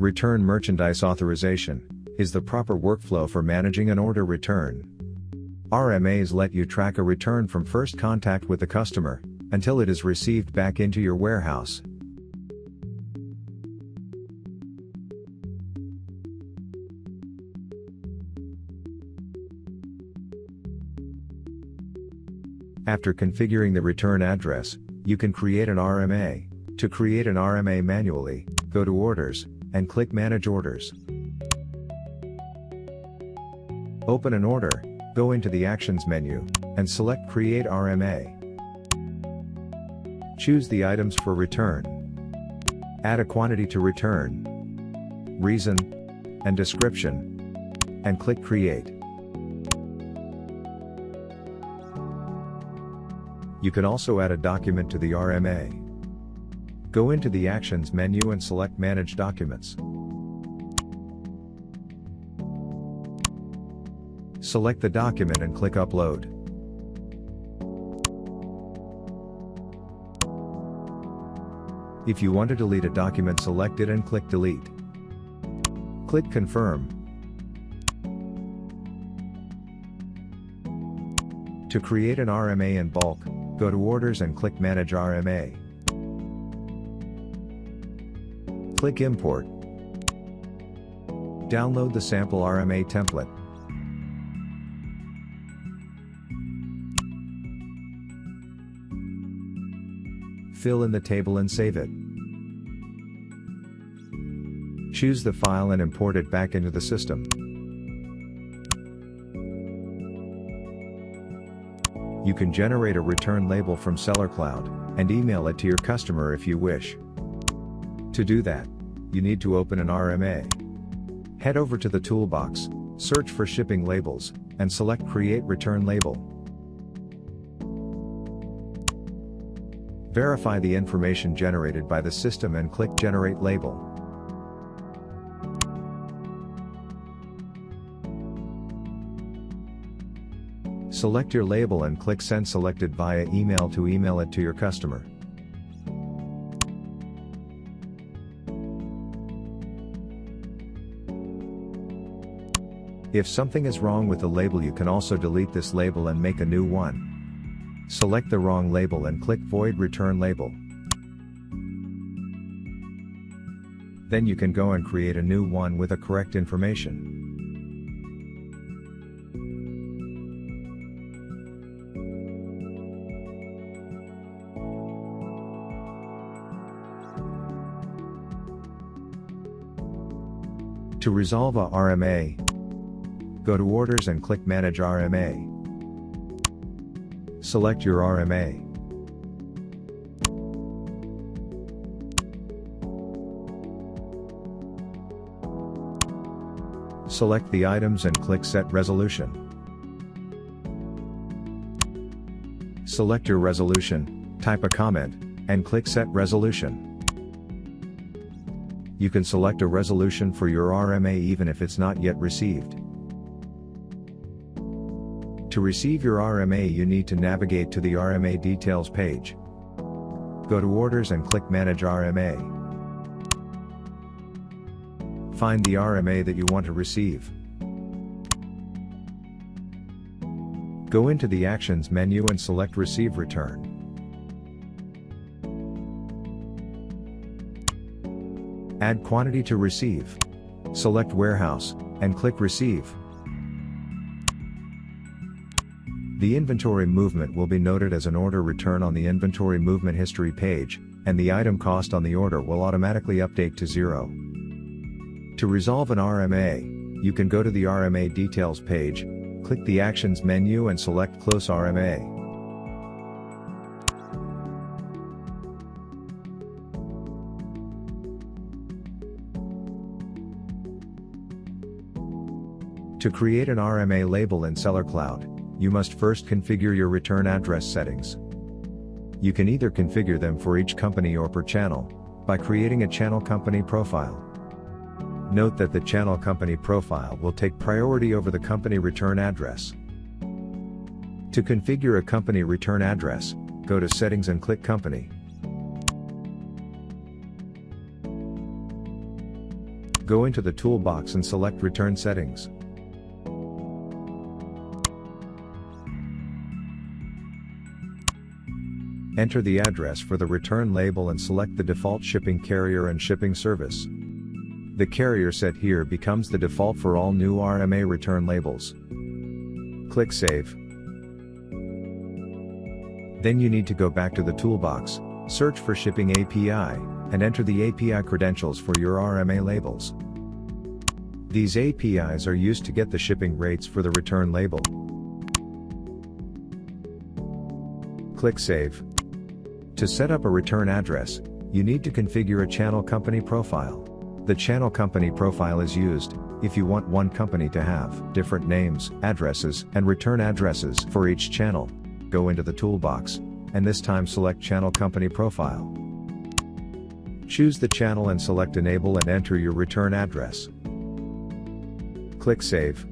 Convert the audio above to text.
Return merchandise authorization is the proper workflow for managing an order return. RMAs let you track a return from first contact with the customer until it is received back into your warehouse. After configuring the return address, you can create an RMA. To create an RMA manually, go to Orders, and click Manage Orders. Open an order, go into the Actions menu, and select Create RMA. Choose the items for return. Add a quantity to return, reason, and description, and click Create. You can also add a document to the RMA. Go into the Actions menu and select Manage Documents. Select the document and click Upload. If you want to delete a document, select it and click Delete. Click Confirm. To create an RMA in bulk, go to Orders and click Manage RMA. Click Import. Download the sample RMA template. Fill in the table and save it. Choose the file and import it back into the system. You can generate a return label from Sellercloud and email it to your customer if you wish. To do that, you need to open an RMA. Head over to the Toolbox, search for Shipping Labels, and select Create Return Label. Verify the information generated by the system and click Generate Label. Select your label and click Send Selected via email to email it to your customer. If something is wrong with the label, you can also delete this label and make a new one. Select the wrong label and click Void Return Label. Then you can go and create a new one with the correct information. To resolve a RMA, go to Orders and click Manage RMA. Select your RMA. Select the items and click Set Resolution. Select your resolution, type a comment, and click Set Resolution. You can select a resolution for your RMA even if it's not yet received. To receive your RMA, you need to navigate to the RMA Details page. Go to Orders and click Manage RMA. Find the RMA that you want to receive. Go into the Actions menu and select Receive Return. Add quantity to receive. Select Warehouse, and click Receive. The inventory movement will be noted as an order return on the inventory movement history page, and the item cost on the order will automatically update to 0. To resolve an RMA, you can go to the RMA Details page, click the Actions menu and select Close RMA. To create an RMA label in Sellercloud, you must first configure your return address settings. You can either configure them for each company or per channel, by creating a channel company profile. Note that the channel company profile will take priority over the company return address. To configure a company return address, go to Settings and click Company. Go into the Toolbox and select Return Settings. Enter the address for the return label and select the default shipping carrier and shipping service. The carrier set here becomes the default for all new RMA return labels. Click Save. Then you need to go back to the Toolbox, search for Shipping API, and enter the API credentials for your RMA labels. These APIs are used to get the shipping rates for the return label. Click Save. To set up a return address, you need to configure a channel company profile. The channel company profile is used if you want one company to have different names, addresses, and return addresses for each channel. Go into the Toolbox, and this time select Channel Company Profile. Choose the channel and select Enable and enter your return address. Click Save.